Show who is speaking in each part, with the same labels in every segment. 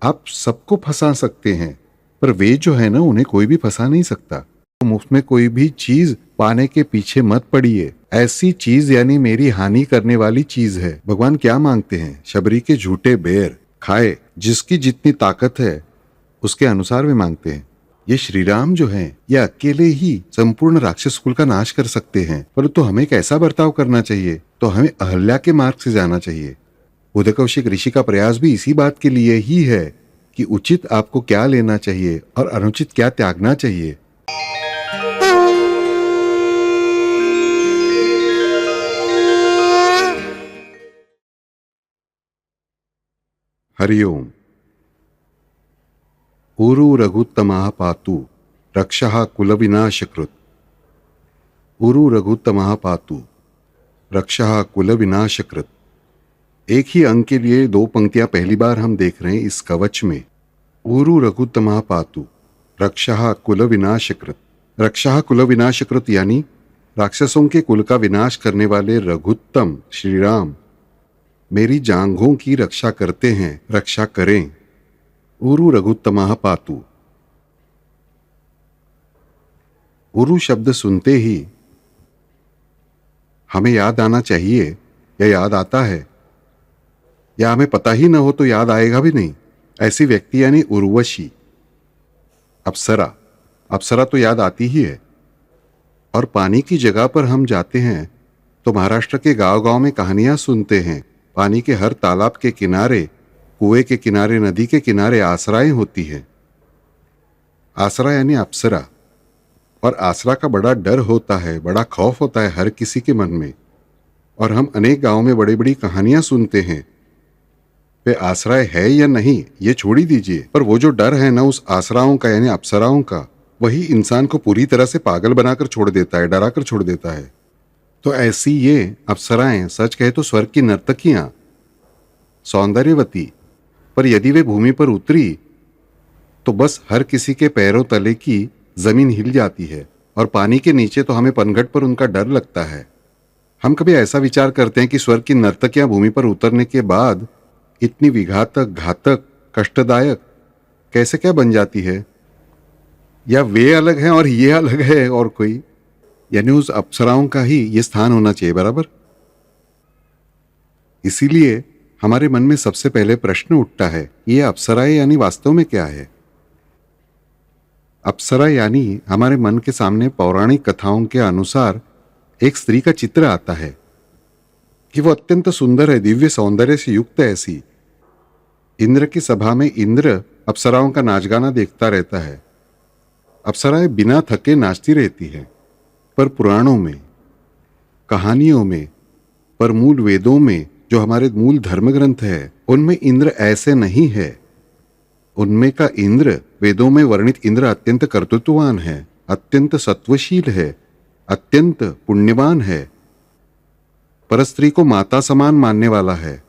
Speaker 1: आप सबको फंसा सकते हैं, पर वे जो है ना, उन्हें कोई भी फंसा नहीं सकता। तो मुफ्त में कोई भी चीज पाने के पीछे मत पड़िए। ऐसी चीज यानी मेरी हानि करने वाली चीज है। भगवान क्या मांगते हैं? शबरी के झूठे बेर खाए, जिसकी जितनी ताकत है उसके अनुसार वे मांगते हैं। ये श्री राम जो हैं, ये अकेले ही संपूर्ण राक्षस कुल का नाश कर सकते हैं, परंतु हमें कैसा बर्ताव करना चाहिए? तो हमें अहल्या के मार्ग से जाना चाहिए। उदकौशिक ऋषि का प्रयास भी इसी बात के लिए ही है कि उचित आपको क्या लेना चाहिए और अनुचित क्या त्यागना चाहिए। हरिओम। ऊरु रघुत्तमः पातु रक्षः कुलविनाशकृत्। ऊरु रघुत्तमः पातु रक्षः कुलविनाशकृत्। एक ही अंक के लिए दो पंक्तियां पहली बार हम देख रहे हैं इस कवच में। ऊरु रघुत्तमः पातु रक्षः कुलविनाशकृत्। रक्षः कुलविनाशकृत् यानी राक्षसों के कुल का विनाश करने वाले रघुत्तम श्री राम मेरी जांघों की रक्षा करते हैं, रक्षा करें। ऊरु रघुत्तमः पातु। ऊरु शब्द सुनते ही हमें याद आना चाहिए या याद आता है, या हमें पता ही न हो तो याद आएगा भी नहीं, ऐसी व्यक्ति यानी उर्वशी, अप्सरा। अप्सरा तो याद आती ही है। और पानी की जगह पर हम जाते हैं तो महाराष्ट्र के गांव गांव में कहानियां सुनते हैं। पानी के हर तालाब के किनारे, कुएं के किनारे, नदी के किनारे आसराएं होती हैं। आसरा यानी अप्सरा। और आसरा का बड़ा डर होता है, बड़ा खौफ होता है हर किसी के मन में। और हम अनेक गांवों में बड़ी बड़ी कहानियां सुनते हैं। वे आश्रय है या नहीं ये छोड़ ही दीजिए, पर वो जो डर है ना उस आसराओं का यानी अप्सराओं का, वही इंसान को पूरी तरह से पागल बनाकर छोड़ देता है, डरा कर छोड़ देता है। तो ऐसी ये अप्सराएं सच कहे तो स्वर्ग की नर्तकियां, सौंदर्यवती, पर यदि वे भूमि पर उतरी तो बस हर किसी के पैरों तले की जमीन हिल जाती है। और पानी के नीचे तो हमें पनघट पर उनका डर लगता है। हम कभी ऐसा विचार करते हैं कि स्वर्ग की नर्तकियां भूमि पर उतरने के बाद इतनी विघातक, घातक, कष्टदायक कैसे क्या बन जाती है? या वे अलग हैं और ये अलग है और कोई, यानी उस अप्सराओं का ही ये स्थान होना चाहिए बराबर। इसीलिए हमारे मन में सबसे पहले प्रश्न उठता है, ये अप्सराएं यानी वास्तव में क्या है? अप्सरा यानी हमारे मन के सामने पौराणिक कथाओं के अनुसार एक स्त्री का चित्र आता है कि वो अत्यंत सुंदर है, दिव्य सौंदर्य से युक्त है। ऐसी इंद्र की सभा में इंद्र अप्सराओं का नाच गाना देखता रहता है। अप्सराएं बिना थके नाचती रहती है। पर पुराणों में, कहानियों में, पर मूल वेदों में जो हमारे मूल धर्म ग्रंथ है, उनमें इंद्र ऐसे नहीं है। उनमें का इंद्र, वेदों में वर्णित इंद्र अत्यंत कर्तृत्ववान है, अत्यंत सत्वशील है, अत्यंत पुण्यवान है, परस्त्री को माता समान मानने वाला है।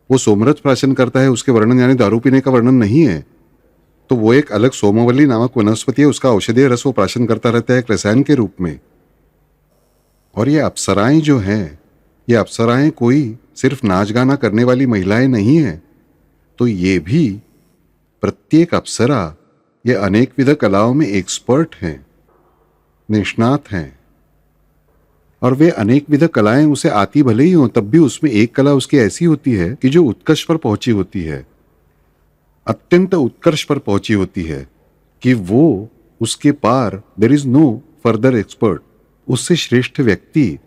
Speaker 1: वो सोमरस प्राशन करता है, उसके वर्णन यानी दारू पीने का वर्णन नहीं है। तो वो एक अलग सोमवल्ली नामक वनस्पति है, उसका औषधीय रस वो प्राशन करता रहता है एक रसायन के रूप में। और ये अप्सराएं जो हैं, ये अप्सराएं कोई सिर्फ नाच गाना करने वाली महिलाएं नहीं हैं। तो ये भी प्रत्येक अप्सरा ये अनेक विध कलाओं में एक्सपर्ट हैं, निष्णात हैं। और वे अनेक विध कलाएं उसे आती भले ही हों, तब भी उसमें एक कला उसकी ऐसी होती है कि जो उत्कर्ष पर पहुंची होती है, अत्यंत उत्कर्ष पर पहुंची होती है कि वो उसके पार there is no further expert. उससे श्रेष्ठ व्यक्ति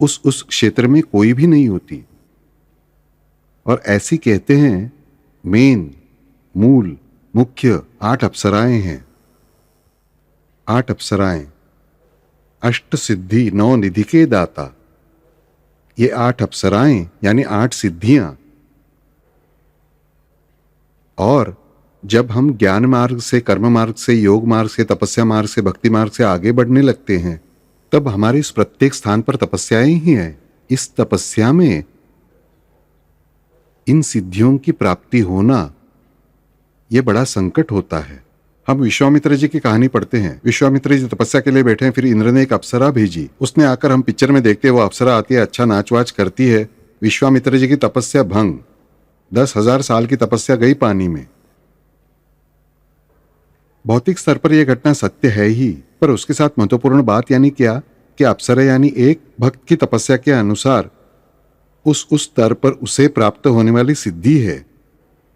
Speaker 1: उस क्षेत्र में कोई भी नहीं होती। और ऐसी कहते हैं मेन, मूल, मुख्य 8 अप्सराएं हैं। 8 अप्सराएं, अष्ट सिद्धि 9 निधि के दाता। ये 8 अप्सराएं यानी 8 सिद्धियां। और जब हम ज्ञान मार्ग से, कर्म मार्ग से, योग मार्ग से, तपस्या मार्ग से, भक्ति मार्ग से आगे बढ़ने लगते हैं, तब हमारे इस प्रत्येक स्थान पर तपस्याएं ही हैं। इस तपस्या में इन सिद्धियों की प्राप्ति होना यह बड़ा संकट होता है। हम विश्वामित्र जी की कहानी पढ़ते हैं। विश्वामित्र जी तपस्या के लिए बैठे हैं, फिर इंद्र ने एक अप्सरा भेजी। उसने आकर, हम पिक्चर में देखते हैं वो अप्सरा आती है, अच्छा नाच वाच करती है। विश्वामित्र जी की तपस्या भंग, 10,000 साल की तपस्या गई पानी में। भौतिक स्तर पर यह घटना सत्य है ही, पर उसके साथ महत्वपूर्ण बात यानी क्या कि अप्सरा यानी एक भक्त की तपस्या के अनुसार उस स्तर पर उसे प्राप्त होने वाली सिद्धि है।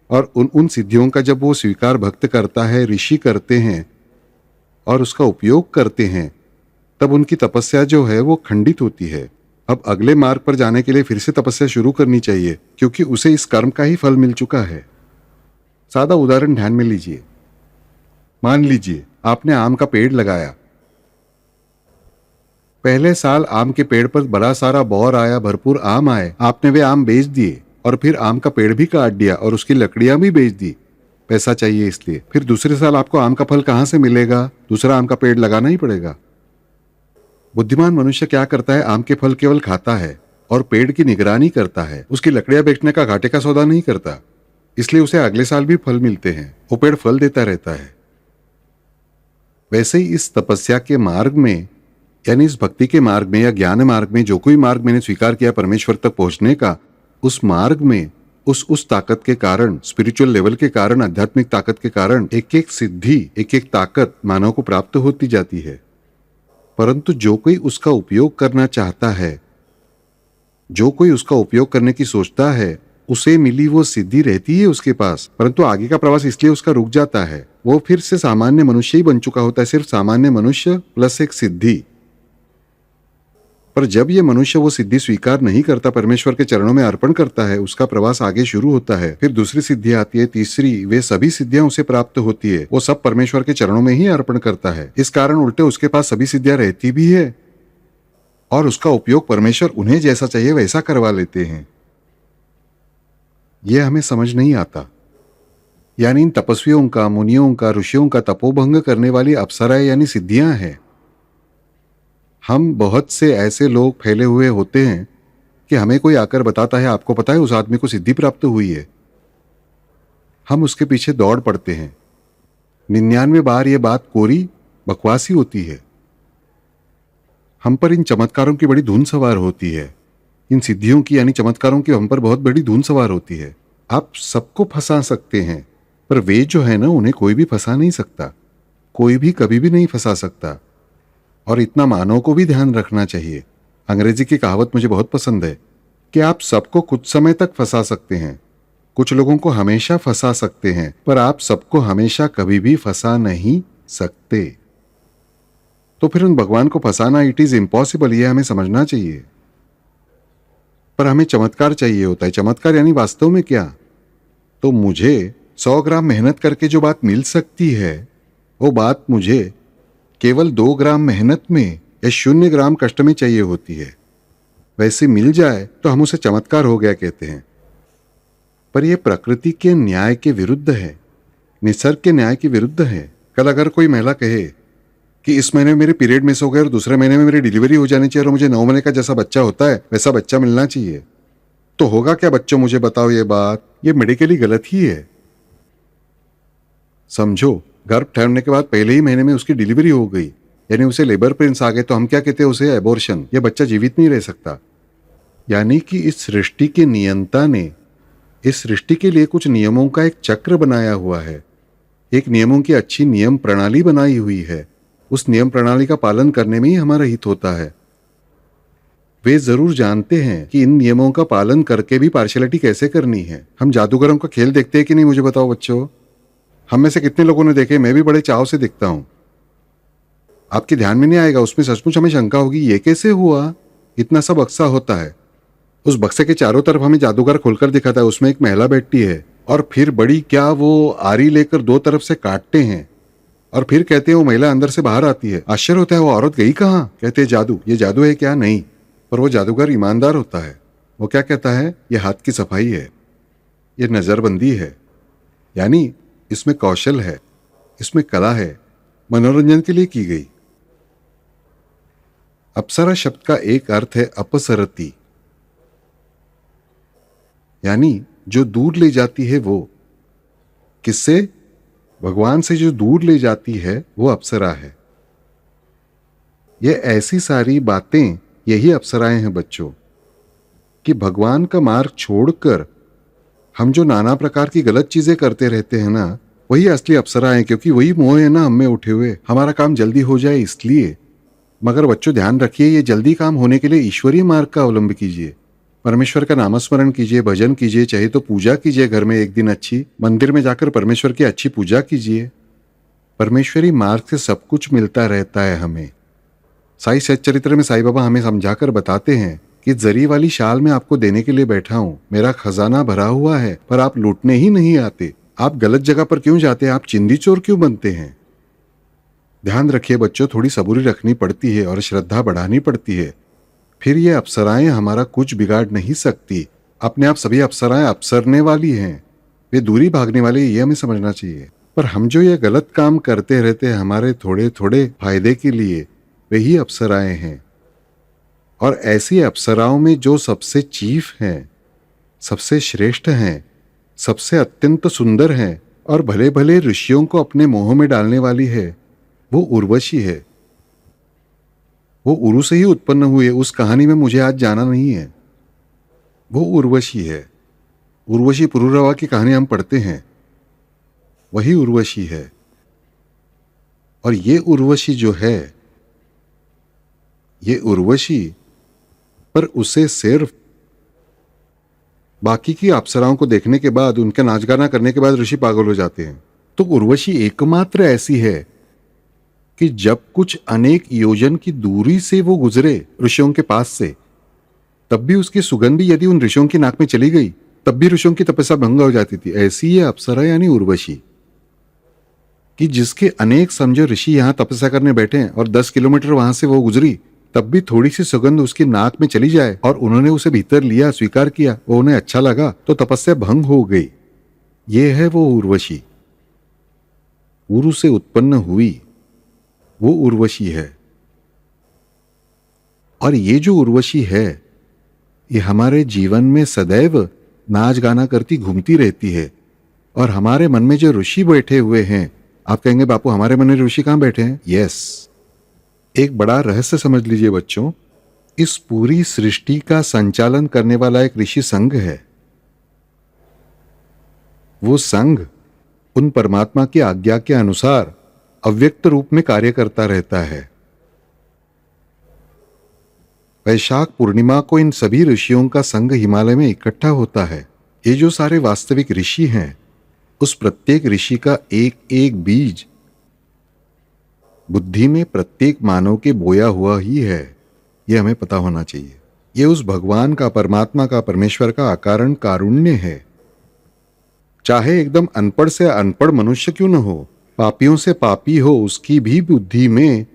Speaker 1: और उन सिद्धियों का जब वो स्वीकार भक्त करता है, ऋषि करते हैं और उसका उपयोग करते हैं, तब उनकी तपस्या जो है वो खंडित होती है। अब अगले मार्ग पर जाने के लिए फिर से तपस्या शुरू करनी चाहिए, क्योंकि उसे इस कर्म का ही फल मिल चुका है। सादा उदाहरण ध्यान में लीजिए। मान लीजिए आपने आम का पेड़ लगाया। पहले साल आम के पेड़ पर बड़ा सारा बौर आया, भरपूर आम आए। आपने वे आम बेच दिए और फिर आम का पेड़ भी काट दिया और उसकी लकड़ियां भी बेच दी, पैसा चाहिए इसलिए। फिर दूसरे साल आपको आम का फल कहां से मिलेगा? दूसरा आम का पेड़ लगाना ही पड़ेगा। बुद्धिमान मनुष्य क्या करता है? आम के फल केवल खाता है और पेड़ की निगरानी करता है, उसकी लकड़ियां बेचने का घाटे का सौदा नहीं करता। इसलिए उसे अगले साल भी फल मिलते हैं, वो पेड़ फल देता रहता है। वैसे ही इस तपस्या के मार्ग में, यानी इस भक्ति के मार्ग में या ज्ञान मार्ग में, जो कोई मार्ग मैंने स्वीकार किया परमेश्वर तक पहुंचने का, उस मार्ग में उस ताकत के कारण, स्पिरिचुअल लेवल के कारण, आध्यात्मिक ताकत के कारण एक एक सिद्धि, एक एक ताकत मानव को प्राप्त होती जाती है। परंतु जो कोई उसका उपयोग करना चाहता है, जो कोई उसका उपयोग करने की सोचता है, उसे मिली वो सिद्धि रहती है उसके पास, परंतु आगे का प्रवास इसलिए उसका रुक जाता है। वो फिर से सामान्य मनुष्य ही बन चुका होता है, सिर्फ सामान्य मनुष्य प्लस एक सिद्धि। पर जब ये मनुष्य वो सिद्धि स्वीकार नहीं करता, परमेश्वर के चरणों में अर्पण करता है, उसका प्रवास आगे शुरू होता है। फिर दूसरी सिद्धि आती है, तीसरी, वे सभी सिद्धियां उसे प्राप्त होती है। वो सब परमेश्वर के चरणों में ही अर्पण करता है। इस कारण उल्टे उसके पास सभी सिद्धियां रहती भी है और उसका उपयोग परमेश्वर उन्हें जैसा चाहिए वैसा करवा लेते हैं। यह हमें समझ नहीं आता। यानी इन तपस्वियों का, मुनियों का, ऋषियों का तपोभंग करने वाली अप्सराएं यानी सिद्धियां हैं। हम बहुत से ऐसे लोग फैले हुए होते हैं कि हमें कोई आकर बताता है, आपको पता है उस आदमी को सिद्धि प्राप्त हुई है। हम उसके पीछे दौड़ पड़ते हैं। 99 बार यह बात कोरी बकवासी होती है। हम पर इन चमत्कारों की बड़ी धुन सवार होती है। इन सिद्धियों की यानी चमत्कारों की हम पर बहुत बड़ी धुन सवार होती है। आप सबको फंसा सकते हैं, पर वे जो है ना, उन्हें कोई भी फंसा नहीं सकता। कोई भी कभी भी नहीं फंसा सकता। और इतना मानव को भी ध्यान रखना चाहिए। अंग्रेजी की कहावत मुझे बहुत पसंद है कि आप सबको कुछ समय तक फंसा सकते हैं, कुछ लोगों को हमेशा फंसा सकते हैं, पर आप सबको हमेशा कभी भी फंसा नहीं सकते। तो फिर उन भगवान को फंसाना इट इज इम्पॉसिबल, ये हमें समझना चाहिए। पर हमें चमत्कार चाहिए होता है। चमत्कार यानी वास्तव में क्या? तो मुझे 100 ग्राम मेहनत करके जो बात मिल सकती है, वो बात मुझे केवल 2 ग्राम मेहनत में या 0 ग्राम कष्ट में चाहिए होती है। वैसे मिल जाए तो हम उसे चमत्कार हो गया कहते हैं। पर यह प्रकृति के न्याय के विरुद्ध है, निसर्ग के न्याय के विरुद्ध है। कल अगर कोई महिला कहे कि इस महीने में मेरे पीरियड मिस हो गए और दूसरे महीने में मेरी डिलीवरी हो जानी चाहिए और मुझे 9 महीने का जैसा बच्चा होता है वैसा बच्चा मिलना चाहिए, तो होगा क्या बच्चों? मुझे बताओ। ये बात ये मेडिकली गलत ही है। समझो, गर्भ ठहरने के बाद पहले ही महीने में उसकी डिलीवरी हो गई, यानी उसे लेबर पेन्स आ गए, तो हम क्या कहते हैं? उसे एबॉर्शन। यह बच्चा जीवित नहीं रह सकता। यानी कि इस सृष्टि के नियंता ने इस सृष्टि के लिए कुछ नियमों का एक चक्र बनाया हुआ है, एक नियमों की अच्छी नियम प्रणाली बनाई हुई है। उस नियम प्रणाली का पालन करने में ही हमारा हित होता है। वे जरूर जानते हैं कि इन नियमों का पालन करके भी पार्शियलिटी कैसे करनी है। हम जादूगरों का खेल देखते हैं कि नहीं? मुझे बताओ बच्चों, हम में से कितने लोगों ने देखे? मैं भी बड़े चाव से देखता हूं। आपके ध्यान में नहीं आएगा, उसमें सचमुच हमें शंका होगी, ये कैसे हुआ? इतना सब बक्सा होता है, उस बक्से के चारों तरफ हमें जादूगर खोलकर दिखाता है, उसमें एक महिला बैठती है और फिर बड़ी क्या वो आरी लेकर 2 तरफ से काटते हैं और फिर कहते हैं वो महिला अंदर से बाहर आती है। आश्चर्य होता है, वो औरत गई कहाँ? कहते हैं जादू। ये जादू है क्या? नहीं। पर वो जादूगर ईमानदार होता है। वो क्या कहता है? ये हाथ की सफाई है, ये नजरबंदी है, यानी इसमें कौशल है, इसमें कला है, मनोरंजन के लिए की गई। अप्सरा शब्द का एक अर्थ है अपसरती, यानी जो दूर ले जाती है। वो किससे? भगवान से जो दूर ले जाती है वो अप्सरा है। ये ऐसी सारी बातें, यही अप्सराएं हैं बच्चों, कि भगवान का मार्ग छोड़कर हम जो नाना प्रकार की गलत चीजें करते रहते हैं ना, वही असली अप्सरा है, क्योंकि वही मोह है ना हम में उठे हुए, हमारा काम जल्दी हो जाए इसलिए। मगर बच्चों ध्यान रखिए, ये जल्दी काम होने के लिए ईश्वरीय मार्ग का अवलंब कीजिए। परमेश्वर का नामस्मरण कीजिए, भजन कीजिए, चाहे तो पूजा कीजिए घर में एक दिन अच्छी, मंदिर में जाकर परमेश्वर की अच्छी पूजा कीजिए। परमेश्वरी मार्ग से सब कुछ मिलता रहता है हमें। साई सच्चरित्र में साईं बाबा हमें समझाकर बताते हैं कि जरी वाली शाल में आपको देने के लिए बैठा हूं, मेरा खजाना भरा हुआ है, पर आप लूटने ही नहीं आते। आप गलत जगह पर क्यों जाते हैं? आप चिंदी चोर क्यों बनते हैं? ध्यान रखिए बच्चों, थोड़ी सबूरी रखनी पड़ती है और श्रद्धा बढ़ानी पड़ती है, फिर ये अप्सराएं हमारा कुछ बिगाड़ नहीं सकती। अपने आप सभी अप्सराएं अपसरने वाली हैं, वे दूरी भागने वाली, ये हमें समझना चाहिए। पर हम जो ये गलत काम करते रहते हैं हमारे थोड़े थोड़े फायदे के लिए, वे ही अप्सराएं हैं। और ऐसी अप्सराओं में जो सबसे चीफ हैं, सबसे श्रेष्ठ हैं, सबसे अत्यंत सुंदर हैं और भले भले ऋषियों को अपने मोह में डालने वाली है, वो उर्वशी है। वो उरु से ही उत्पन्न हुई है, उस कहानी में मुझे आज जाना नहीं है। वो उर्वशी है। उर्वशी पुरुरवा की कहानी हम पढ़ते हैं, वही उर्वशी है। और ये उर्वशी जो है, ये उर्वशी पर उसे सिर्फ बाकी की अप्सराओं को देखने के बाद, उनका नाच गाना करने के बाद ऋषि पागल हो जाते हैं। तो उर्वशी एकमात्र ऐसी है कि जब कुछ अनेक योजन की दूरी से वो गुजरे ऋषियों के पास से, तब भी उसकी सुगंधी यदि उन ऋषियों की नाक में चली गई, तब भी ऋषियों की तपस्या भंग हो जाती थी। ऐसी ये अप्सरा यानी उर्वशी, कि जिसके अनेक समझो ऋषि यहां तपस्या करने बैठे हैं और 10 किलोमीटर वहां से वो गुजरी, तब भी थोड़ी सी सुगंध उसकी नाक में चली जाए और उन्होंने उसे भीतर लिया, स्वीकार किया, वो उन्हें अच्छा लगा, तो तपस्या भंग हो गई। ये है वो उर्वशी, उरु से उत्पन्न हुई वो उर्वशी है। और ये जो उर्वशी है, ये हमारे जीवन में सदैव नाच गाना करती घूमती रहती है। और हमारे मन में जो ऋषि बैठे हुए हैं, आप कहेंगे बापू हमारे मन में ऋषि कहां बैठे हैं? यस, एक बड़ा रहस्य समझ लीजिए बच्चों, इस पूरी सृष्टि का संचालन करने वाला एक ऋषि संघ है। वो संघ उन परमात्मा की आज्ञा के अनुसार अव्यक्त रूप में कार्य करता रहता है। वैशाख पूर्णिमा को इन सभी ऋषियों का संघ हिमालय में इकट्ठा होता है। ये जो सारे वास्तविक ऋषि हैं, उस प्रत्येक ऋषि का एक एक बीज बुद्धि में प्रत्येक मानव के बोया हुआ ही है। यह हमें पता होना चाहिए। ये उस भगवान का, परमात्मा का, परमेश्वर का अकारण कारुण्य है। चाहे एकदम अनपढ़ से अनपढ़ मनुष्य क्यों न हो, पापियों से पापी हो, उसकी भी बुद्धि में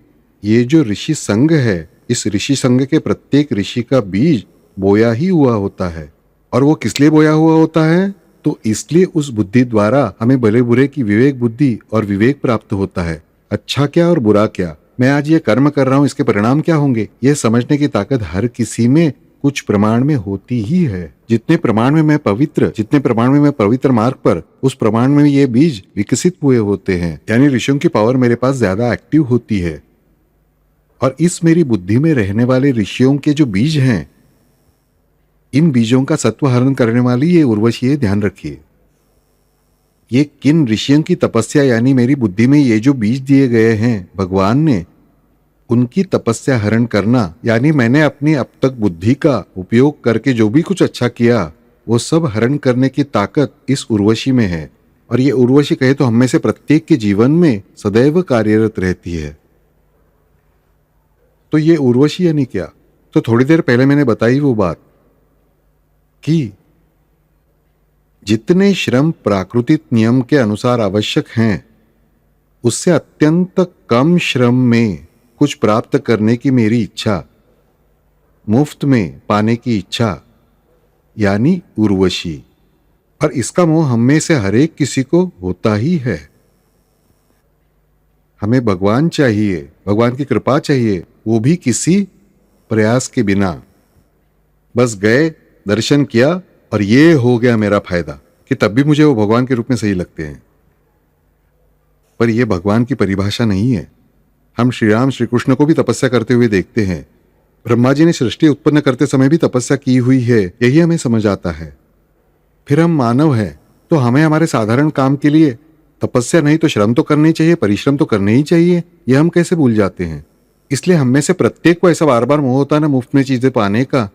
Speaker 1: ये जो ऋषि संघ है, इस ऋषि संघ के प्रत्येक ऋषि का बीज बोया ही हुआ होता है। और वो किस लिए बोया हुआ होता है? तो इसलिए उस बुद्धि द्वारा हमें भले बुरे की विवेक बुद्धि और विवेक प्राप्त होता है। अच्छा क्या और बुरा क्या, मैं आज ये कर्म कर रहा हूं, इसके परिणाम क्या होंगे, यह समझने की ताकत हर किसी में कुछ प्रमाण में होती ही है। जितने प्रमाण में मैं पवित्र मार्ग पर, उस प्रमाण में ये बीज विकसित हुए होते हैं। यानी ऋषियों की पावर मेरे पास ज्यादा एक्टिव होती है। और इस मेरी बुद्धि में रहने वाले ऋषियों के जो बीज हैं, इन बीजों का सत्व हरण करने वाली ये उर्वशी है। ध्यान रखिए, ये किन ऋषियों की तपस्या, यानी मेरी बुद्धि में ये जो बीज दिए गए हैं भगवान ने, उनकी तपस्या हरण करना, यानी मैंने अपनी अब तक बुद्धि का उपयोग करके जो भी कुछ अच्छा किया, वो सब हरण करने की ताकत इस उर्वशी में है। और ये उर्वशी कहे तो हम में से प्रत्येक के जीवन में सदैव कार्यरत रहती है। तो ये उर्वशी यानी क्या? तो थोड़ी देर पहले मैंने बताई वो बात कि जितने श्रम प्राकृतिक नियम के अनुसार आवश्यक हैं, उससे अत्यंत कम श्रम में कुछ प्राप्त करने की मेरी इच्छा, मुफ्त में पाने की इच्छा, यानी उर्वशी। और इसका मोह हम में से हर एक किसी को होता ही है। हमें भगवान चाहिए, भगवान की कृपा चाहिए, वो भी किसी प्रयास के बिना। बस गए, दर्शन किया और ये हो गया मेरा फायदा, कि तब भी मुझे वो भगवान के रूप में सही लगते हैं। पर यह भगवान की परिभाषा नहीं है। हम श्री राम श्री कृष्ण को भी तपस्या करते हुए देखते हैं। ब्रह्मा जी ने सृष्टि उत्पन्न करते समय भी तपस्या की हुई है, यही हमें समझ आता है। फिर हम मानव हैं, तो हमें हमारे साधारण काम के लिए तपस्या नहीं तो श्रम तो करनी चाहिए, परिश्रम तो करने ही चाहिए, ये हम कैसे भूल जाते हैं। इसलिए हम में से प्रत्येक को ऐसा बार बार मोह होता है ना मुफ्त में चीजें पाने का,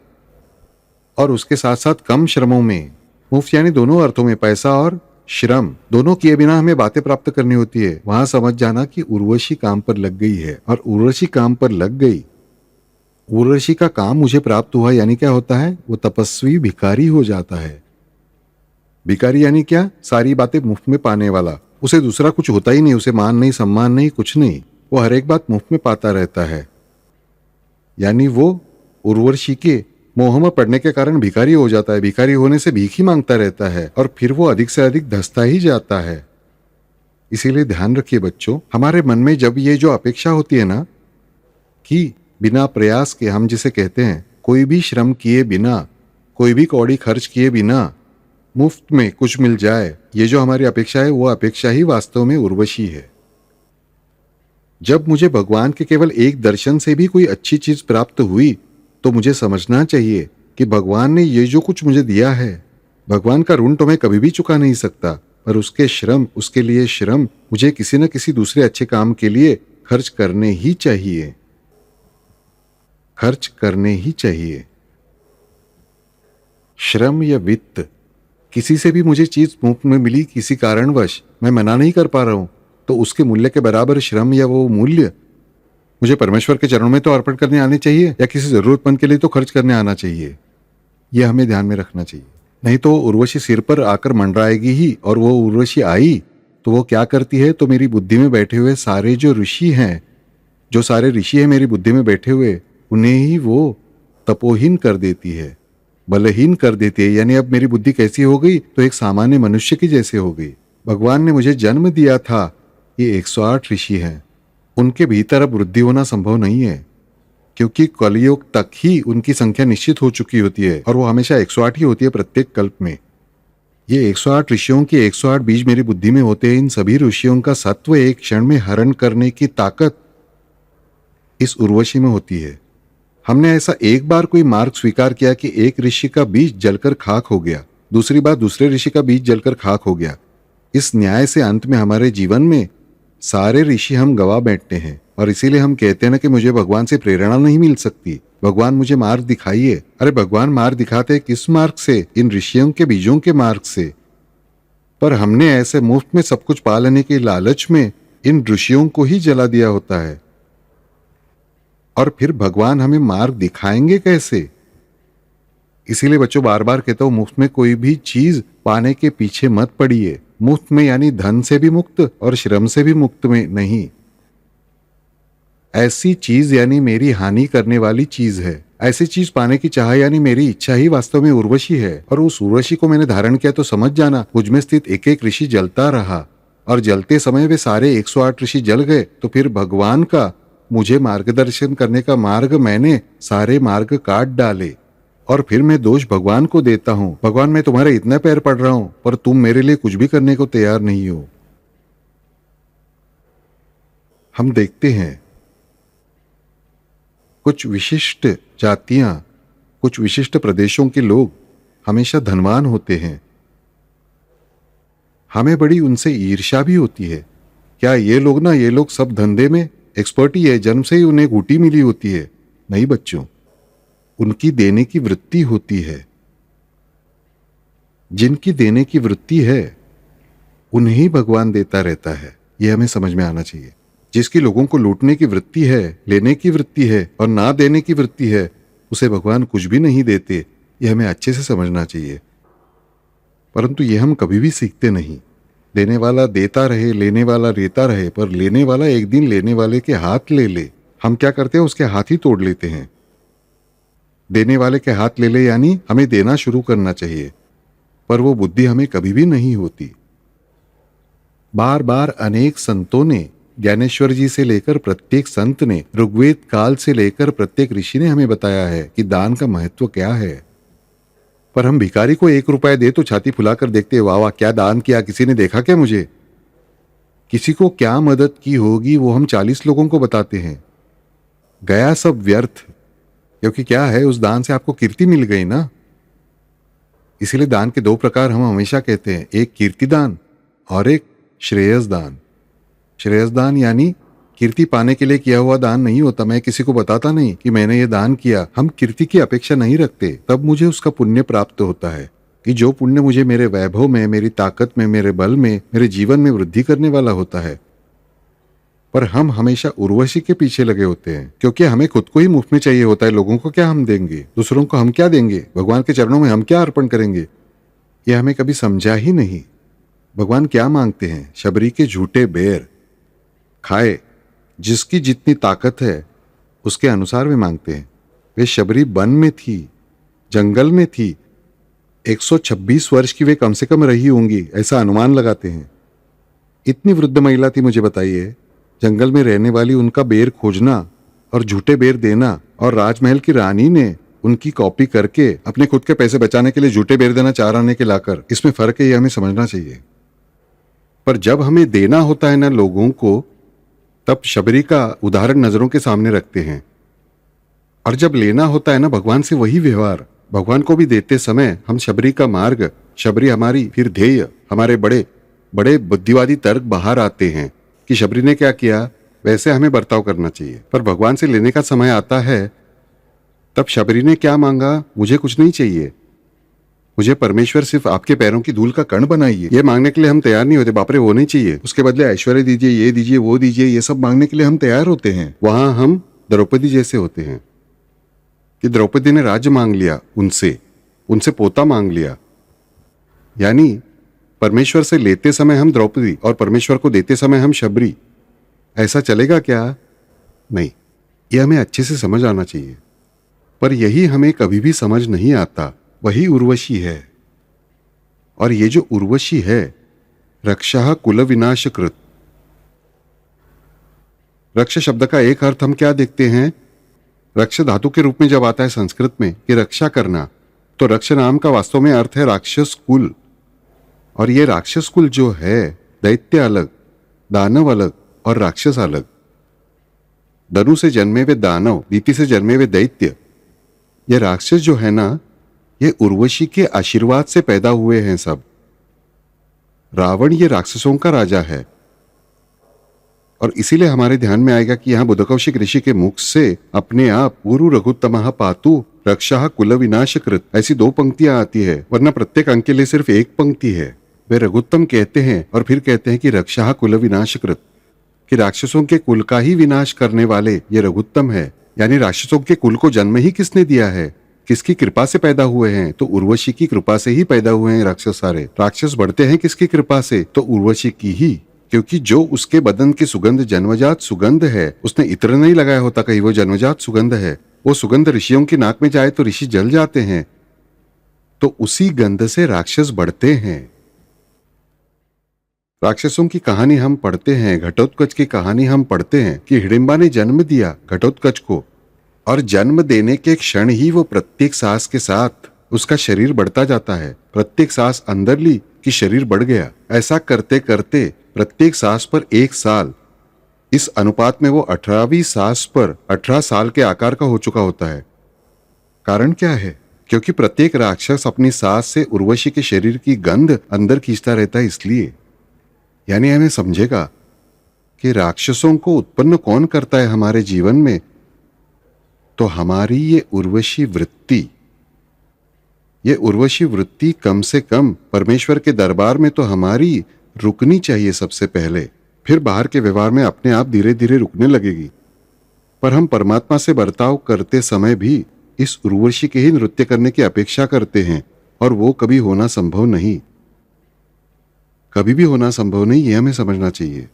Speaker 1: और उसके साथ साथ कम श्रमों में। मुफ्त यानी दोनों अर्थों में, पैसा और श्रम दोनों किए बिना हमें बातें प्राप्त करनी होती है। वहां समझ जाना कि उर्वशी काम पर लग गई है, और उर्वशी काम पर लग गई, उर्वशी का काम मुझे प्राप्त हुआ, यानी क्या होता है, वो तपस्वी भिखारी हो जाता है। भिखारी यानी क्या, सारी बातें मुफ्त में पाने वाला। उसे दूसरा कुछ होता ही नहीं, उसे मान नहीं, सम्मान नहीं, कुछ नहीं, वो हर एक बात मुफ्त में पाता रहता है। यानी वो उर्वशी के मोह में पड़ने के कारण भिखारी हो जाता है। भिखारी होने से भीख ही मांगता रहता है, और फिर वो अधिक से अधिक धंसता ही जाता है। इसीलिए ध्यान रखिए बच्चों, हमारे मन में जब ये जो अपेक्षा होती है ना कि बिना प्रयास के, हम जिसे कहते हैं कोई भी श्रम किए बिना, कोई भी कौड़ी खर्च किए बिना मुफ्त में कुछ मिल जाए, ये जो हमारी अपेक्षा है, वो अपेक्षा ही वास्तव में उर्वशी है। जब मुझे भगवान के केवल एक दर्शन से भी कोई अच्छी चीज प्राप्त हुई, तो मुझे समझना चाहिए कि भगवान ने ये जो कुछ मुझे दिया है, भगवान का ऋण तो मैं कभी भी चुका नहीं सकता, पर उसके श्रम, उसके लिए श्रम मुझे किसी न किसी दूसरे अच्छे काम के लिए खर्च करने ही चाहिए, खर्च करने ही चाहिए। श्रम या वित्त, किसी से भी मुझे चीज मुफ्त में मिली, किसी कारणवश मैं मना नहीं कर पा रहा हूं, तो उसके मूल्य के बराबर श्रम या वो मूल्य मुझे परमेश्वर के चरणों में तो अर्पण करने आने चाहिए, या किसी जरूरतमंद के लिए तो खर्च करने आना चाहिए। यह हमें ध्यान में रखना चाहिए। नहीं तो उर्वशी सिर पर आकर मंडराएगी ही, और वो उर्वशी आई तो वो क्या करती है, तो मेरी बुद्धि में बैठे हुए सारे जो ऋषि हैं, जो सारे ऋषि हैं मेरी बुद्धि में बैठे हुए, उन्हें ही वो तपोहीन कर देती है, बलहीन कर देती है। यानी अब मेरी बुद्धि कैसी हो गई, तो एक सामान्य मनुष्य की जैसे हो गई। भगवान ने मुझे जन्म दिया था, ये 108 ऋषि हैं, उनके भीतर अब वृद्धि होना संभव नहीं है, क्योंकि कलयुग तक ही उनकी संख्या निश्चित हो चुकी होती है, और वो हमेशा 108 ही होती है प्रत्येक कल्प में। ये 108 ऋषियों के 108 बीज मेरी बुद्धि में होते हैं। इन सभी ऋषियों का सत्व एक क्षण में हरण करने की ताकत इस उर्वशी में होती है। हमने ऐसा एक बार कोई मार्ग स्वीकार किया कि एक ऋषि का बीज जलकर खाक हो गया, दूसरी बार दूसरे ऋषि का बीज जलकर खाक हो गया। इस न्याय से अंत में हमारे जीवन में सारे ऋषि हम गवा बैठते हैं, और इसीलिए हम कहते हैं ना कि मुझे भगवान से प्रेरणा नहीं मिल सकती, भगवान मुझे मार्ग दिखाइए। अरे भगवान मार्ग दिखाते किस मार्ग से, इन ऋषियों के बीजों के मार्ग से। पर हमने ऐसे मुफ्त में सब कुछ पा लेने के लालच में इन ऋषियों को ही जला दिया होता है, और फिर भगवान हमें मार्ग दिखाएंगे कैसे। इसीलिए बच्चों बार बार कहता हूं, मुफ्त में कोई भी चीज पाने के पीछे मत पड़िए। मुफ्त में यानी धन से भी मुक्त और श्रम से भी मुक्त में नहीं। ऐसी चीज यानी मेरी हानि करने वाली चीज है। ऐसी चीज पाने की चाह यानी मेरी इच्छा ही वास्तव में उर्वशी है, और उस उर्वशी को मैंने धारण किया तो समझ जाना मुझ में स्थित एक एक ऋषि जलता रहा, और जलते समय वे सारे 108 ऋषि जल गए। तो फिर भगवान का मुझे मार्गदर्शन करने का मार्ग मैंने सारे मार्ग काट डाले, और फिर मैं दोष भगवान को देता हूं, भगवान मैं तुम्हारे इतने पैर पड़ रहा हूं, पर तुम मेरे लिए कुछ भी करने को तैयार नहीं हो। हम देखते हैं कुछ विशिष्ट जातियां, कुछ विशिष्ट प्रदेशों के लोग हमेशा धनवान होते हैं। हमें बड़ी उनसे ईर्ष्या भी होती है। क्या ये लोग सब धंधे में एक्सपर्ट ही है, जन्म से ही उन्हें घूटी मिली होती है? नहीं बच्चों, उनकी देने की वृत्ति होती है। जिनकी देने की वृत्ति है उन्हें ही भगवान देता रहता है, यह हमें समझ में आना चाहिए। जिसकी लोगों को लूटने की वृत्ति है, लेने की वृत्ति है और ना देने की वृत्ति है, उसे भगवान कुछ भी नहीं देते, यह हमें अच्छे से समझना चाहिए। परंतु यह हम कभी भी सीखते नहीं। देने वाला देता रहे, लेने वाला लेता रहे, पर लेने वाला एक दिन लेने वाले के हाथ ले ले। हम क्या करते हैं, उसके हाथ ही तोड़ लेते हैं। देने वाले के हाथ ले ले यानी हमें देना शुरू करना चाहिए, पर वो बुद्धि हमें कभी भी नहीं होती। बार बार अनेक संतों ने, ज्ञानेश्वर जी से लेकर प्रत्येक संत ने, ऋग्वेद काल से लेकर प्रत्येक ऋषि ने हमें बताया है कि दान का महत्व क्या है। पर हम भिखारी को 1 रुपया दे तो छाती फुलाकर देखते, वाह वाह क्या दान किया, किसी ने देखा क्या मुझे। किसी को क्या मदद की होगी वो हम 40 लोगों को बताते हैं। गया सब व्यर्थ, क्योंकि क्या है, उस दान से आपको कीर्ति मिल गई ना। इसीलिए दान के 2 प्रकार हम हमेशा कहते हैं, एक कीर्ति दान और एक श्रेयसदान। श्रेयसदान यानी कीर्ति पाने के लिए किया हुआ दान नहीं होता। मैं किसी को बताता नहीं कि मैंने ये दान किया। हम कीर्ति की अपेक्षा नहीं रखते, तब मुझे उसका पुण्य प्राप्त होता है कि जो पुण्य मुझे मेरे वैभव में, मेरी ताकत में, मेरे बल में, मेरे जीवन में वृद्धि करने वाला होता है। पर हम हमेशा उर्वशी के पीछे लगे होते हैं, क्योंकि हमें खुद को ही मुफ्त में चाहिए होता है। लोगों को क्या हम देंगे, दूसरों को हम क्या देंगे, भगवान के चरणों में हम क्या अर्पण करेंगे, यह हमें कभी समझा ही नहीं। भगवान क्या मांगते हैं? शबरी के झूठे बेर खाए, जिसकी जितनी ताकत है उसके अनुसार वे मांगते हैं। वे शबरी वन में थी, जंगल में थी, 126 वर्ष की वे कम से कम रही होंगी, ऐसा अनुमान लगाते हैं। इतनी वृद्ध महिला थी, मुझे बताइए, जंगल में रहने वाली उनका बेर खोजना और झूठे बेर देना, और राजमहल की रानी ने उनकी कॉपी करके अपने खुद के पैसे बचाने के लिए झूठे बेर देना 4 आने के लाकर, इसमें फर्क है, ये हमें समझना चाहिए। पर जब हमें देना होता है ना लोगों को, तब शबरी का उदाहरण नजरों के सामने रखते हैं। और जब लेना होता है ना भगवान से, वही व्यवहार भगवान को भी देते समय हम शबरी का मार्ग, शबरी हमारी फिर ध्येय, हमारे बड़े बड़े बुद्धिवादी तर्क बाहर आते हैं कि शबरी ने क्या किया, वैसे हमें बर्ताव करना चाहिए। पर भगवान से लेने का समय आता है, तब शबरी ने क्या मांगा? मुझे कुछ नहीं चाहिए, मुझे परमेश्वर सिर्फ आपके पैरों की धूल का कण बनाइए। ये मांगने के लिए हम तैयार नहीं होते, बाप रे वो नहीं चाहिए, उसके बदले ऐश्वर्य दीजिए, ये दीजिए, वो दीजिए, ये सब मांगने के लिए हम तैयार होते हैं। वहां हम द्रौपदी जैसे होते हैं कि द्रौपदी ने राज्य मांग लिया, उनसे पोता मांग लिया। यानी परमेश्वर से लेते समय हम द्रौपदी और परमेश्वर को देते समय हम शबरी। ऐसा चलेगा क्या? नहीं, यह हमें अच्छे से समझ आना चाहिए। पर यही हमें कभी भी समझ नहीं आता, वही उर्वशी है। और ये जो उर्वशी है, रक्षः कुल विनाश कृत। रक्ष शब्द का एक अर्थ हम क्या देखते हैं? रक्ष धातु के रूप में जब आता है संस्कृत में कि रक्षा करना, तो रक्ष नाम का वास्तव में अर्थ है राक्षस कुल। और ये राक्षस कुल जो है, दैत्य अलग, दानव अलग और राक्षस अलग। धनु से जन्मे हुए दानव, दीति से जन्मे हुए दैत्य, ये राक्षस जो है ना, ये उर्वशी के आशीर्वाद से पैदा हुए हैं सब। रावण ये राक्षसों का राजा है। और इसीलिए हमारे ध्यान में आएगा कि यहां बुद्धकौशिक ऋषि के मुख से अपने आप गुरु रघुत्तमः पातु रक्षः कुल विनाश कृत, ऐसी 2 पंक्तियां आती है, वरना प्रत्येक अंक के लिए सिर्फ एक पंक्ति है। वे रघुत्तम कहते हैं और फिर कहते हैं कि रक्षः कुल विनाश कृत, कि राक्षसों के कुल का ही विनाश करने वाले ये रघुत्तम है। यानी राक्षसों के कुल को जन्म ही किसने दिया है, किसकी कृपा से पैदा हुए हैं? तो उर्वशी की कृपा से ही पैदा हुए हैं राक्षस सारे। राक्षस बढ़ते हैं किसकी कृपा से? तो उर्वशी की ही, क्योंकि जो उसके बदन की सुगंध जन्मजात सुगंध है, उसने इत्र नहीं लगाया होता कहीं, वो जन्मजात सुगंध है। वो सुगंध ऋषियों की नाक में जाए तो ऋषि जल जाते हैं। तो उसी गंध से राक्षस बढ़ते हैं। राक्षसों की कहानी हम पढ़ते हैं, घटोत्कच की कहानी हम पढ़ते हैं कि हिडिंबा ने जन्म दिया घटोत्कच को, और जन्म देने के क्षण ही वो प्रत्येक सांस के साथ उसका शरीर बढ़ता जाता है। प्रत्येक सांस अंदर ली कि शरीर बढ़ गया। ऐसा करते करते प्रत्येक सांस पर 1 साल, इस अनुपात में वो 18वीं सांस पर 18 साल के आकार का हो चुका होता है। कारण क्या है? क्योंकि प्रत्येक राक्षस अपनी सांस से उर्वशी के शरीर की गंध अंदर खींचता रहता है। इसलिए यानी हमें समझेगा कि राक्षसों को उत्पन्न कौन करता है हमारे जीवन में, तो हमारी ये उर्वशी वृत्ति। ये उर्वशी वृत्ति कम से कम परमेश्वर के दरबार में तो हमारी रुकनी चाहिए सबसे पहले, फिर बाहर के व्यवहार में अपने आप धीरे धीरे रुकने लगेगी। पर हम परमात्मा से बर्ताव करते समय भी इस उर्वशी के ही नृत्य करने की अपेक्षा करते हैं, और वो कभी होना संभव नहीं, कभी भी होना संभव नहीं, ये हमें समझना चाहिए।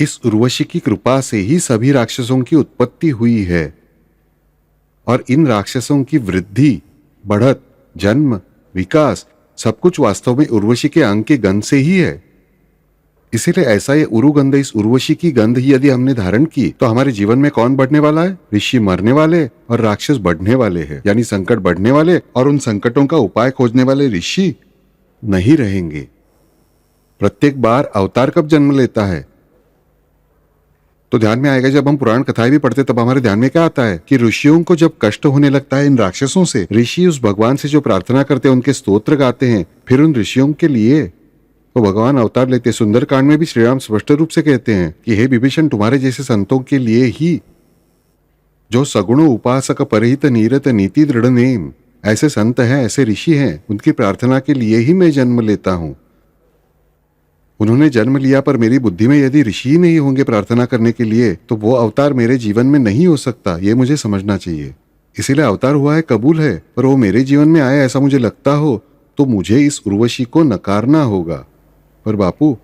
Speaker 1: इस उर्वशी की कृपा से ही सभी राक्षसों की उत्पत्ति हुई है, और इन राक्षसों की वृद्धि, बढ़त, जन्म, विकास सब कुछ वास्तव में उर्वशी के अंग के गंध से ही है। इसीलिए ऐसा ये उरुगंध, इस उर्वशी की गंध ही यदि हमने धारण की, तो हमारे जीवन में कौन बढ़ने वाला है? ऋषि मरने वाले और राक्षस बढ़ने वाले हैं। यानी संकट बढ़ने वाले और उन संकटों का उपाय खोजने वाले ऋषि नहीं रहेंगे। प्रत्येक बार अवतार कब जन्म लेता है? तो ध्यान में आएगा, जब हम पुराण कथाएं भी पढ़ते तब हमारे ध्यान में क्या आता है कि ऋषियों को जब कष्ट होने लगता है इन राक्षसों से, ऋषि उस भगवान से जो प्रार्थना करते हैं, उनके स्तोत्र गाते हैं, फिर उन ऋषियों के लिए वो भगवान अवतार लेते। सुंदरकांड में भी श्री राम स्पष्ट रूप से कहते हैं कि हे विभीषण, तुम्हारे जैसे संतों के लिए ही, जो सगुण उपासक परहित नीरत नीति दृढ़ नेम, ऐसे संत हैं, ऐसे ऋषि हैं, उनकी प्रार्थना के लिए ही मैं जन्म लेता हूं। उन्होंने जन्म लिया, पर मेरी बुद्धि में यदि ऋषि ही नहीं होंगे प्रार्थना करने के लिए, तो वो अवतार मेरे जीवन में नहीं हो सकता, ये मुझे समझना चाहिए। इसीलिए अवतार हुआ है, कबूल है, पर वो मेरे जीवन में आए ऐसा मुझे लगता हो तो मुझे इस उर्वशी को नकारना होगा। पर बापू,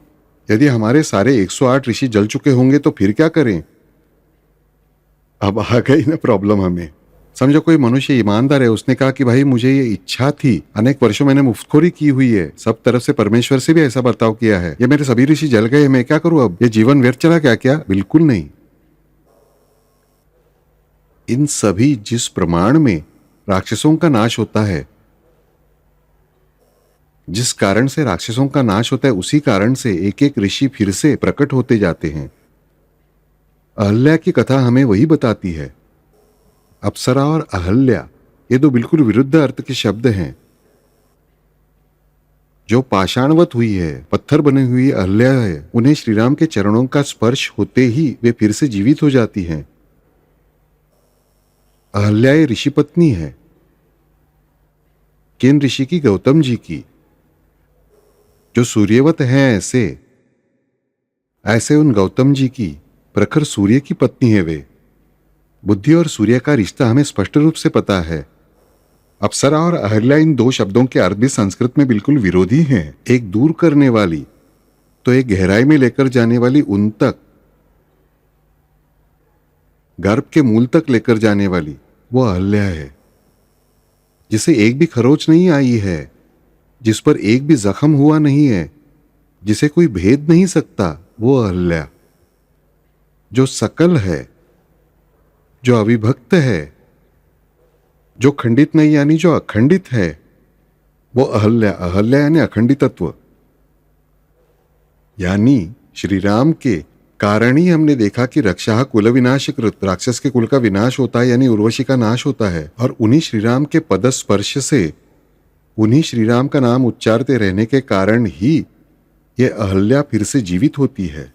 Speaker 1: यदि हमारे सारे 108 ऋषि जल चुके होंगे तो फिर क्या करें? अब आ गई ना प्रॉब्लम हमें। समझो कोई मनुष्य ईमानदार है, उसने कहा कि भाई मुझे ये इच्छा थी, अनेक वर्षों मैंने मुफ्तखोरी की हुई है, सब तरफ से परमेश्वर से भी ऐसा बर्ताव किया है, ये मेरे सभी ऋषि जल गए, मैं क्या करूं? अब ये जीवन व्यर्थ चला क्या? क्या बिल्कुल नहीं। इन सभी जिस प्रमाण में राक्षसों का नाश होता है, जिस कारण से राक्षसों का नाश होता है, उसी कारण से एक एक ऋषि फिर से प्रकट होते जाते हैं। अहल्या की कथा हमें वही बताती है। अप्सरा और अहल्या, ये दो बिल्कुल विरुद्ध अर्थ के शब्द हैं। जो पाषाणवत हुई है, पत्थर बनी हुई अहल्या है, उन्हें श्रीराम के चरणों का स्पर्श होते ही वे फिर से जीवित हो जाती हैं। अहल्या ये ऋषि पत्नी है। किन ऋषि की? गौतम जी की, जो सूर्यवत हैं। ऐसे ऐसे उन गौतम जी की, प्रखर सूर्य की पत्नी है वे। बुद्धि और सूर्य का रिश्ता हमें स्पष्ट रूप से पता है। अप्सरा और अहल्या, इन दो शब्दों के अर्थ भी संस्कृत में बिल्कुल विरोधी हैं। एक दूर करने वाली तो एक गहराई में लेकर जाने वाली, उन तक, गर्भ के मूल तक लेकर जाने वाली, वो अहल्या है। जिसे एक भी खरोच नहीं आई है, जिस पर एक भी जख्म हुआ नहीं है, जिसे कोई भेद नहीं सकता, वो अहल्या। जो सकल है, जो अविभक्त है, जो खंडित नहीं यानी जो अखंडित है, वो अहल्या। अहल्या यानी अखंडितत्व। यानी श्री राम के कारण ही हमने देखा कि रक्षा कुल विनाश कृत, राक्षस के कुल का विनाश होता है, यानी उर्वशी का नाश होता है। और उन्हीं श्री राम के पद स्पर्श से, उन्हीं श्री राम का नाम उच्चारते रहने के कारण ही ये अहल्या फिर से जीवित होती है।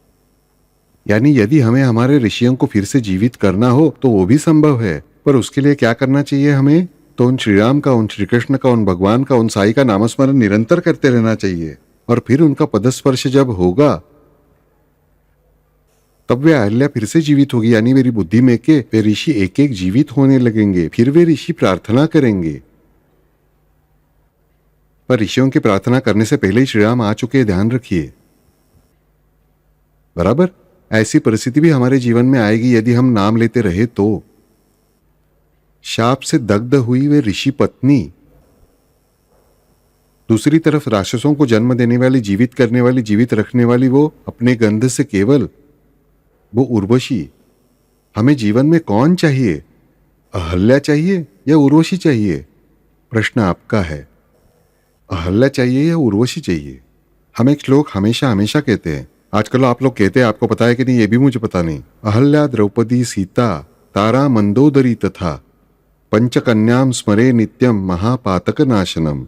Speaker 1: यानी यदि हमें हमारे ऋषियों को फिर से जीवित करना हो तो वो भी संभव है, पर उसके लिए क्या करना चाहिए हमें? तो उन श्री राम का, उन श्री कृष्ण का, उन भगवान का, उन साई का नामस्मरण निरंतर करते रहना चाहिए। और फिर उनका पदस्पर्श जब होगा तब वे अहल्या फिर से जीवित होगी। यानी मेरी बुद्धि में के वे ऋषि एक एक जीवित होने लगेंगे। फिर वे ऋषि प्रार्थना करेंगे। पर ऋषियों की प्रार्थना करने से पहले ही श्री राम आ चुके, ध्यान रखिए। बराबर ऐसी परिस्थिति भी हमारे जीवन में आएगी यदि हम नाम लेते रहे तो। शाप से दग्ध हुई वे ऋषि पत्नी, दूसरी तरफ राक्षसों को जन्म देने वाली, जीवित करने वाली, जीवित रखने वाली, वो अपने गंध से केवल, वो उर्वशी। हमें जीवन में कौन चाहिए? अहल्या चाहिए या उर्वशी चाहिए? प्रश्न आपका है। अहल्या चाहिए या उर्वशी चाहिए? हम एक श्लोक हमेशा हमेशा कहते हैं, आजकल आप लोग कहते हैं, आपको पता है कि नहीं ये भी मुझे पता नहीं। अहल्या द्रौपदी सीता तारा मंदोदरी तथा पंचकन्याम स्मरे नित्यम महापातक नाशनम।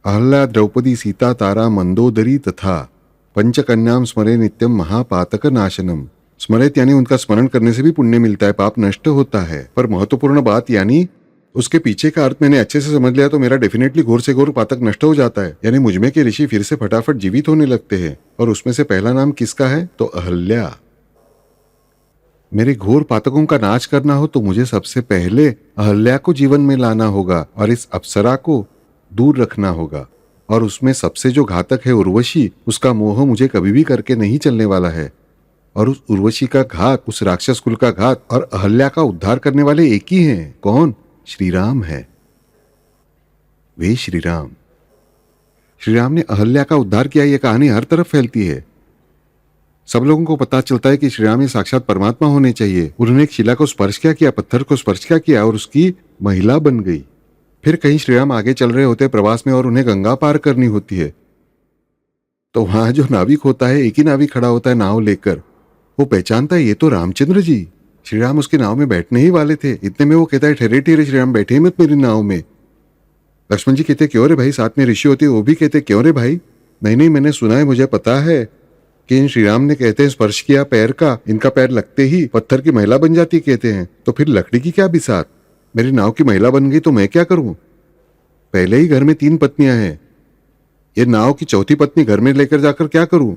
Speaker 1: अहल्या द्रौपदी सीता तारा मंदोदरी तथा पंचकन्याम स्मरे नित्यम महापातक नाशनम। स्मरित यानी उनका स्मरण करने से भी पुण्य मिलता है, पाप नष्ट होता है। पर महत्वपूर्ण बात यानी उसके पीछे का अर्थ मैंने अच्छे से समझ लिया तो मेरा डेफिनेटली घोर से घोर पातक नष्ट हो जाता है। यानी मुझमें के ऋषि फिर से फटाफट जीवित होने लगते हैं। और उसमें से पहला नाम किसका है? तो अहल्या। मेरे घोर पातकों का नाश करना हो तो मुझे सबसे पहले अहल्या को जीवन में लाना होगा और इस अप्सरा को दूर रखना होगा। और उसमें सबसे जो घातक है उर्वशी, उसका मोह मुझे कभी भी करके नहीं चलने वाला है। और उस उर्वशी का घात, उस राक्षस कुल का घात और अहल्या का उद्धार करने वाले एक ही हैं। कौन? श्री राम है। वे श्री राम। श्री राम ने अहल्या का उद्धार किया। यह कहानी हर तरफ फैलती है। सब लोगों को पता चलता है कि श्री राम ये साक्षात परमात्मा होने चाहिए। उन्होंने एक शिला को स्पर्श क्या किया, पत्थर को स्पर्श क्या किया और उसकी महिला बन गई। फिर कहीं श्री राम आगे चल रहे होते प्रवास में और उन्हें गंगा पार करनी होती है, तो वहां जो नाविक होता है, एक ही नाविक खड़ा होता है नाव लेकर, वो पहचानता है ये तो रामचंद्र जी। श्री राम उसकी नाव में बैठने ही वाले थे, इतने में वो कहता है ठहरे ठहरे श्री राम, बैठे मत मेरी नाव में। लक्ष्मण जी कहते क्यों रे भाई, साथ में ऋषि होते वो भी कहते क्यों रे भाई। नहीं नहीं, मैंने सुना है, मुझे पता है कि इन श्री राम ने कहते हैं स्पर्श किया पैर का, इनका पैर लगते ही पत्थर की महिला बन जाती कहते हैं। तो फिर लकड़ी की क्या बिसात, मेरी नाव की महिला बन गई तो मैं क्या करूं। पहले ही घर में 3 पत्नियां हैं, ये नाव की चौथी पत्नी घर में लेकर जाकर क्या करूं।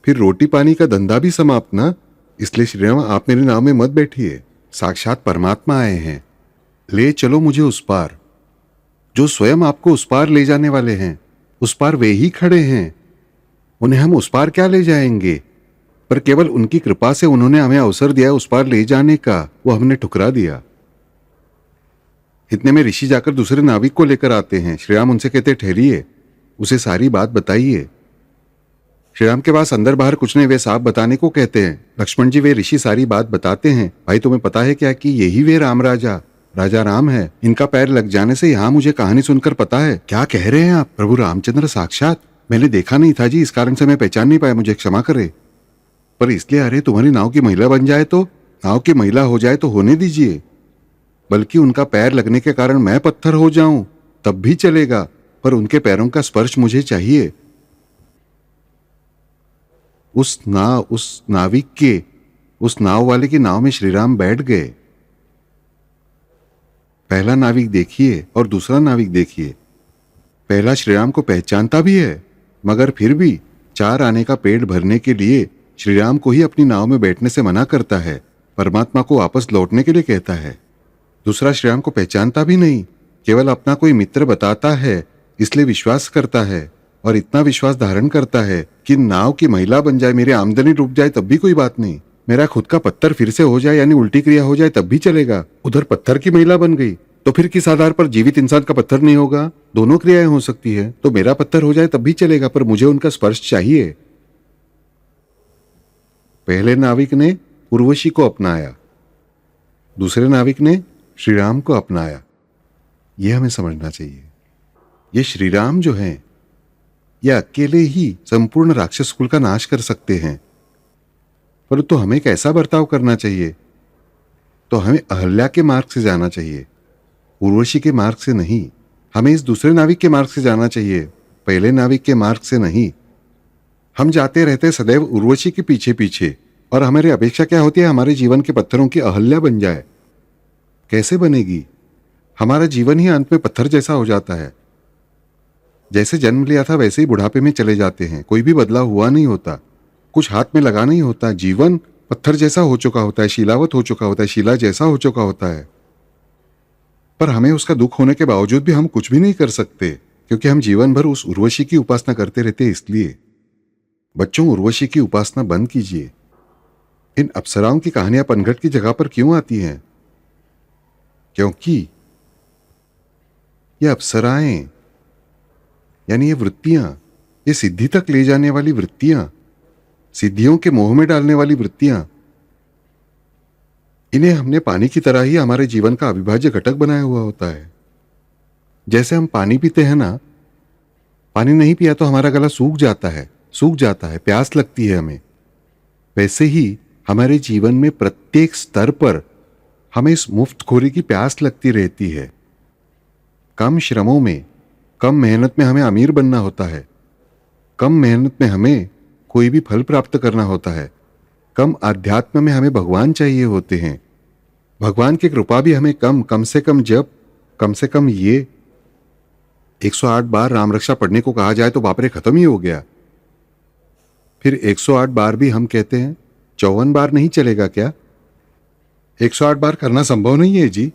Speaker 1: फिर रोटी पानी का धंधा भी समाप्त ना। इसलिए श्री राम आप मेरी नाव में मत बैठिए, साक्षात परमात्मा आए हैं, ले चलो मुझे उस पार। जो स्वयं आपको उस पार ले जाने वाले हैं, उस पार वे ही खड़े हैं, उन्हें हम उस पार क्या ले जाएंगे। पर केवल उनकी कृपा से उन्होंने हमें अवसर दिया उस पार ले जाने का, वो हमने ठुकरा दिया। इतने में ऋषि जाकर दूसरे नाविक को लेकर आते हैं। श्री राम उनसे कहते ठहरिए, उसे सारी बात बताइए। श्री राम के पास अंदर बाहर कुछ नहीं, वे साफ बताने को कहते हैं। लक्ष्मण जी वे ऋषि सारी बात बताते हैं। भाई तुम्हें पता है क्या कि यही वे राम राजा राम है। इनका पैर लग जाने से यहाँ मुझे कहानी सुनकर पता है। क्या कह रहे हैं आप? प्रभु रामचंद्र साक्षात। मैंने देखा नहीं था जी, इस कारण से मैं पहचान नहीं पाया, मुझे क्षमा करे। पर इसलिए अरे तुम्हारी नाव की महिला बन जाए तो, नाव की महिला हो जाए तो होने दीजिए, बल्कि उनका पैर लगने के कारण मैं पत्थर हो जाऊं तब भी चलेगा, पर उनके पैरों का स्पर्श मुझे चाहिए। उस नाव वाले की नाव में श्रीराम बैठ गए। पहला नाविक देखिए और दूसरा नाविक देखिए। पहला श्रीराम को पहचानता भी है, मगर फिर भी 4 आने का पेट भरने के लिए श्रीराम को ही अपनी नाव में बैठने से मना करता है, परमात्मा को वापस लौटने के लिए कहता है। दूसरा श्रीराम को पहचानता भी नहीं, केवल अपना कोई मित्र बताता है इसलिए विश्वास करता है, और इतना विश्वास धारण करता है कि नाव की महिला बन जाए, मेरी आमदनी डूब जाए तब भी कोई बात नहीं, मेरा खुद का पत्थर फिर से हो जाए यानी उल्टी क्रिया हो जाए तब भी चलेगा। उधर पत्थर की महिला बन गई तो फिर किस आधार पर जीवित इंसान का पत्थर नहीं होगा? दोनों क्रियाएं हो सकती है। तो मेरा पत्थर हो जाए तब भी चलेगा, पर मुझे उनका स्पर्श चाहिए। पहले नाविक ने उर्वशी को अपनाया, दूसरे नाविक ने श्रीराम को अपनाया। यह हमें समझना चाहिए। ये श्रीराम जो हैं, ये अकेले ही संपूर्ण राक्षस कुल का नाश कर सकते हैं। परंतु हमें कैसा बर्ताव करना चाहिए? तो हमें अहल्या के मार्ग से जाना चाहिए, उर्वशी के मार्ग से नहीं। हमें इस दूसरे नाविक के मार्ग से जाना चाहिए, पहले नाविक के मार्ग से नहीं। हम जाते रहते सदैव उर्वशी के पीछे पीछे, और हमारी अपेक्षा क्या होती है? हमारे जीवन के पत्थरों की अहल्या बन जाए। कैसे बनेगी? हमारा जीवन ही अंत में पत्थर जैसा हो जाता है। जैसे जन्म लिया था वैसे ही बुढ़ापे में चले जाते हैं, कोई भी बदलाव हुआ नहीं होता, कुछ हाथ में लगा नहीं होता। जीवन पत्थर जैसा हो चुका होता है, शिलावत हो चुका होता है, शिला जैसा हो चुका होता है। पर हमें उसका दुख होने के बावजूद भी हम कुछ भी नहीं कर सकते, क्योंकि हम जीवन भर उस उर्वशी की उपासना करते रहते। इसलिए बच्चों, उर्वशी की उपासना बंद कीजिए। इन अप्सराओं की कहानियां पनघट की जगह पर क्यों आती हैं? क्योंकि ये अप्सराएं यानी ये वृत्तियां, ये सिद्धि तक ले जाने वाली वृत्तियां, सिद्धियों के मोह में डालने वाली वृत्तियां, इन्हें हमने पानी की तरह ही हमारे जीवन का अविभाज्य घटक बनाया हुआ होता है। जैसे हम पानी पीते हैं ना, पानी नहीं पिया तो हमारा गला सूख जाता है, प्यास लगती है हमें। वैसे ही हमारे जीवन में प्रत्येक स्तर पर हमें इस मुफ्तखोरी की प्यास लगती रहती है। कम श्रमों में, कम मेहनत में हमें अमीर बनना होता है, कम मेहनत में हमें कोई भी फल प्राप्त करना होता है, कम आध्यात्म में हमें भगवान चाहिए होते हैं। भगवान की कृपा भी हमें कम से कम जब कम से कम ये 108 बार राम रक्षा पढ़ने को कहा जाए तो बाप रे खत्म ही हो गया। फिर 108 बार भी हम कहते हैं, 54 बार नहीं चलेगा क्या? 108 बार करना संभव नहीं है जी,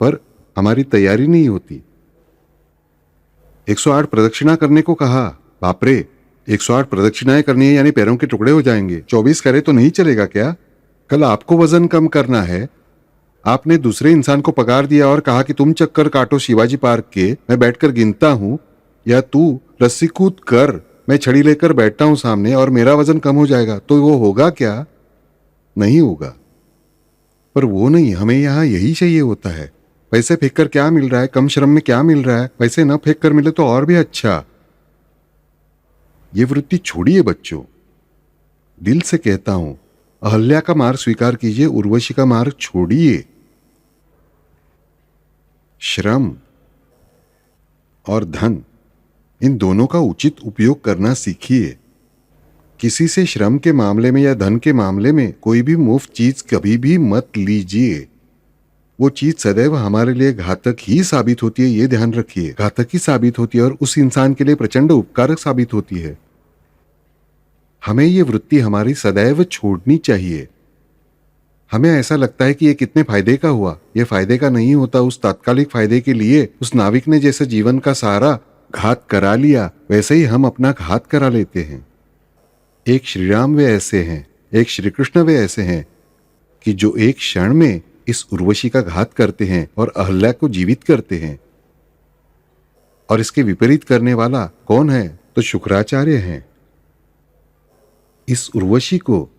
Speaker 1: पर हमारी तैयारी नहीं होती। 108 प्रदक्षिणा करने को कहा, बाप रे 108 प्रदक्षिणाएं करनी है यानी पैरों के टुकड़े हो जाएंगे। 24 करे तो नहीं चलेगा क्या? कल आपको वजन कम करना है, आपने दूसरे इंसान को पगार दिया और कहा कि तुम चक्कर काटो शिवाजी पार्क के, मैं बैठकर गिनता हूं, या तू रस्सी कूद कर, मैं छड़ी लेकर बैठता हूं सामने और मेरा वजन कम हो जाएगा। तो वो होगा क्या? नहीं होगा। पर वो नहीं, हमें यहां यही चाहिए होता है। पैसे फेंक कर क्या मिल रहा है? कम श्रम में क्या मिल रहा है? पैसे न फेंक कर मिले तो और भी अच्छा। ये वृत्ति छोड़िए बच्चों, दिल से कहता हूं, अहल्या का मार्ग स्वीकार कीजिए, उर्वशी का मार्ग छोड़िए। श्रम, और धन, इन दोनों का उचित उपयोग करना सीखिए। किसी से श्रम के मामले में या धन के मामले में कोई भी मुफ्त चीज कभी भी मत लीजिए। वो चीज सदैव हमारे लिए घातक ही साबित होती है, ये ध्यान रखिए। घातक ही साबित होती है और उस इंसान के लिए प्रचंड उपकारक साबित होती है। हमें ये वृत्ति हमारी सदैव छोड़नी चाहिए। हमें ऐसा लगता है कि ये कितने फायदे का हुआ, ये फायदे का नहीं होता। उस तात्कालिक फायदे के लिए उस नाविक ने जैसे जीवन का सारा घात करा लिया, वैसे ही हम अपना घात करा लेते हैं। एक श्री राम वे ऐसे हैं, एक श्री कृष्ण वे ऐसे हैं कि जो एक क्षण में इस उर्वशी का घात करते हैं और अहल्या को जीवित करते हैं। और इसके विपरीत करने वाला कौन है? तो शुक्राचार्य हैं। इस उर्वशी को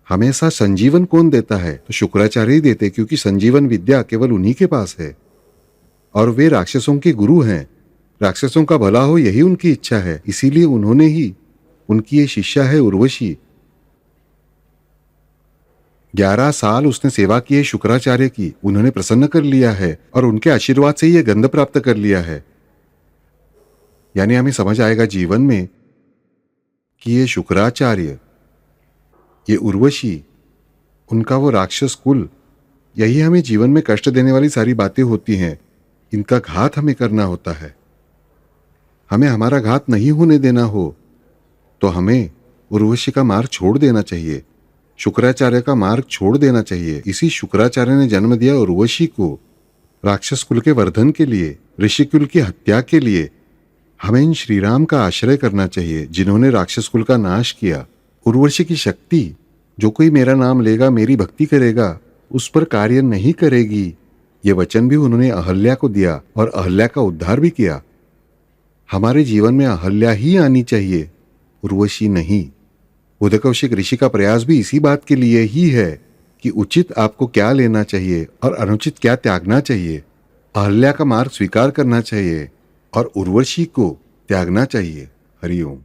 Speaker 1: हमेशा संजीवन कौन देता है? तो शुक्राचार्य ही देते, क्योंकि संजीवन विद्या केवल उन्हीं के पास है और वे राक्षसों के गुरु हैं। राक्षसों का भला हो यही उनकी इच्छा है, इसीलिए उन्होंने ही, उनकी ये शिष्या है उर्वशी। 11 साल उसने सेवा की है शुक्राचार्य की, उन्होंने प्रसन्न कर लिया है और उनके आशीर्वाद से ये गंध प्राप्त कर लिया है। यानी हमें समझ आएगा जीवन में कि ये शुक्राचार्य, ये उर्वशी, उनका वो राक्षस कुल, यही हमें जीवन में कष्ट देने वाली सारी बातें होती हैं। इनका घात हमें करना होता है। हमें हमारा घात नहीं होने देना हो तो हमें उर्वशी का मार्ग छोड़ देना चाहिए, शुक्राचार्य का मार्ग छोड़ देना चाहिए। इसी शुक्राचार्य ने जन्म दिया उर्वशी को राक्षस कुल के वर्धन के लिए, ऋषिकुल की हत्या के लिए। हमें इन श्रीराम का आश्रय करना चाहिए जिन्होंने राक्षस कुल का नाश किया। उर्वशी की शक्ति, जो कोई मेरा नाम लेगा, मेरी भक्ति करेगा, उस पर कार्य नहीं करेगी। ये वचन भी उन्होंने अहल्या को दिया और अहल्या का उद्धार भी किया। हमारे जीवन में अहल्या ही आनी चाहिए, उर्वशी नहीं। उदकौशिक ऋषि का प्रयास भी इसी बात के लिए ही है कि उचित आपको क्या लेना चाहिए और अनुचित क्या त्यागना चाहिए। अहल्या का मार्ग स्वीकार करना चाहिए और उर्वशी को त्यागना चाहिए। हरिओम।